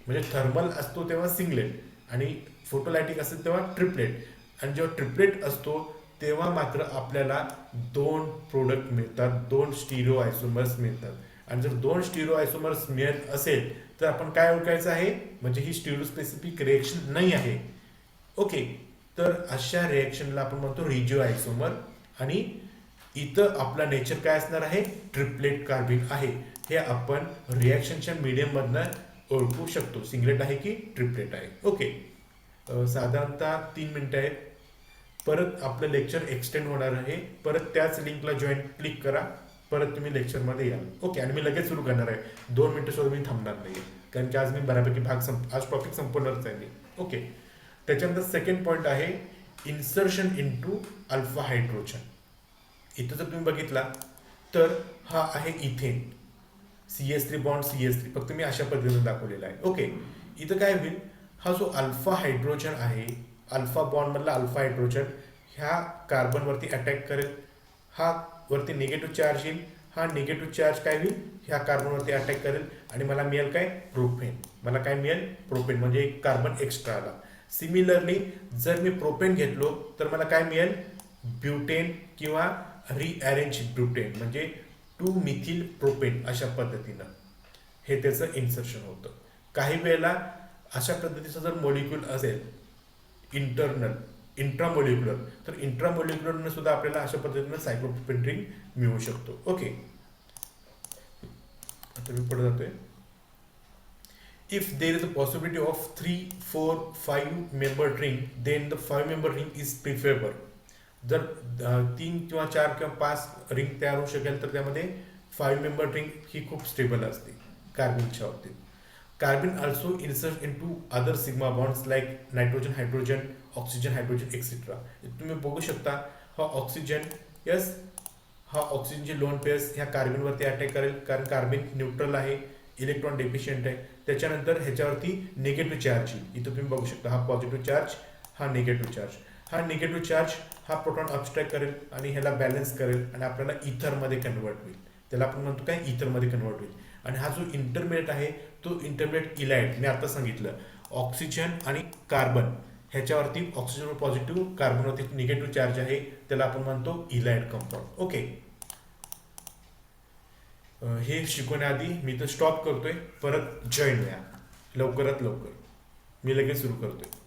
म्हणजे थर्मल असतो तेव्हा सिंगलेट आणि फोटोलायटिक असेल तेव्हा ट्रिपलेट. आणि जेव्हा ट्रिपलेट असतो तेव्हा मात्र आपल्याला 2 प्रोडक्ट मिळतात, 2 स्टिरिओ आयसोमर्स मिळतात. आणि जर 2 स्टिरिओ आयसोमर्स मिळत असेल तर आपण काय ओळखायचं आहे, म्हणजे ही स्टिरिओ स्पेसिफिक रिएक्शन नाही आहे. ओके, तर अशा रिएक्शनला आपण म्हणतो रेडिओ आयसोमर. आणि इथं आपला नेचर काय असणार आहे, ट्रिपलेट कार्बिन आहे. हे आपण रिॲक्शनच्या मीडियममधनं ओळखू शकतो, सिंगलेट आहे की ट्रिपलेट आहे. ओके, साधारणतः 3 मिनिटं आहेत. परत आपलं लेक्चर एक्सटेंड होणार आहे. परत त्याच लिंकला क्लिक करा, परत तुम्ही लेक्चरमध्ये याल. ओके, आणि मी लगेच सुरू करणार आहे. 2 मिनिटं मी थांबणार नाही, कारण की आज मी बऱ्यापैकी आज टॉपिक संपवणारच आहे मी. ओके, त्याच्यानंतर सेकंड पॉईंट आहे इन्सर्शन इनटू अल्फा हायड्रोजन. इथं जर तुम्ही बघितला तर हा आहे इथेन, CH3 बॉन्ड CH3, फक्त मी अशा पद्धतीने दाखवलेला आहे. ओके, इथं काय होईल, हा जो अल्फा हायड्रोजन आहे, अल्फा बॉन्ड मधला अल्फा हायड्रोजन ह्या कार्बनवरती अटॅक करेल, हा वरती निगेटिव्ह चार्ज येईल, हा निगेटिव्ह चार्ज काय होईल, ह्या कार्बनवरती अटॅक करेल आणि मला मिळेल काय, प्रोपेन. मला काय मिळेल, प्रोपेन, म्हणजे एक कार्बन एक्स्ट्रा आला. सिमिलरली जर मी प्रोपेन घेतलो तर मला काय मिळेल, ब्युटेन किंवा रिअरेंज ब्युटेन, म्हणजे 2 मिथिल प्रोपेन, अशा पद्धतीनं हे त्याचं इन्सर्शन होतं. काही वेळेला अशा पद्धतीचं जर मॉलिक्यूल असेल इंटरनल, इंट्रामोलिक्युलर, तर इंट्रामोलिक्युलरने सुद्धा आपल्याला अशा पद्धतीनं सायक्लोप्रोपेन रिंग मिळू शकतो. ओके, आता मी पुढे जातोय. If there is a possibility of 3, 4, 5 member ring, then the 5 member ring is preferable. जर 3 किंवा 4 किंवा 5 रिंग तयार होऊ शकेल तर त्यामध्ये 5 member रिंग ही खूप स्टेबल असते कार्बनच्या बाबतीत. Carbon also insert into other sigma bonds like nitrogen hydrogen, oxygen hydrogen etcetera. तुम्ही बघू शकता, हा ऑक्सिजन, यस, हा ऑक्सिजनचे लोन पेअर्स ह्या कार्बनवरती अटॅक करेल, कारण कार्बन न्यूट्रल आहे, इलेक्ट्रॉन डेफिशियंट आहे. त्याच्यानंतर ह्याच्यावरती निगेटिव्ह चार्ज येईल. इथं तुम्ही बघू शकता, हा पॉझिटिव्ह चार्ज, हा निगेटिव्ह चार्ज. हा निगेटिव्ह चार्ज हा प्रोटॉन अबस्ट्रॅक्ट करेल आणि ह्याला बॅलन्स करेल आणि आपल्याला इथरमध्ये कन्वर्ट होईल. त्याला आपण म्हणतो काय, इथरमध्ये कन्वर्ट होईल. आणि हा जो इंटरमिडिएट आहे तो इंटरमिडिएट इलाइट, मी आता सांगितलं, ऑक्सिजन आणि कार्बन ह्याच्यावरती ऑक्सिजन पॉझिटिव्ह, कार्बनवरती निगेटिव्ह चार्ज आहे, त्याला आपण म्हणतो इलाइट कंपाऊंड. ओके, हे शिकवण्याआधी मी तर स्टॉप करतोय, परत जॉईन व्हा लवकरात लवकर, मी लगेच सुरू करतोय.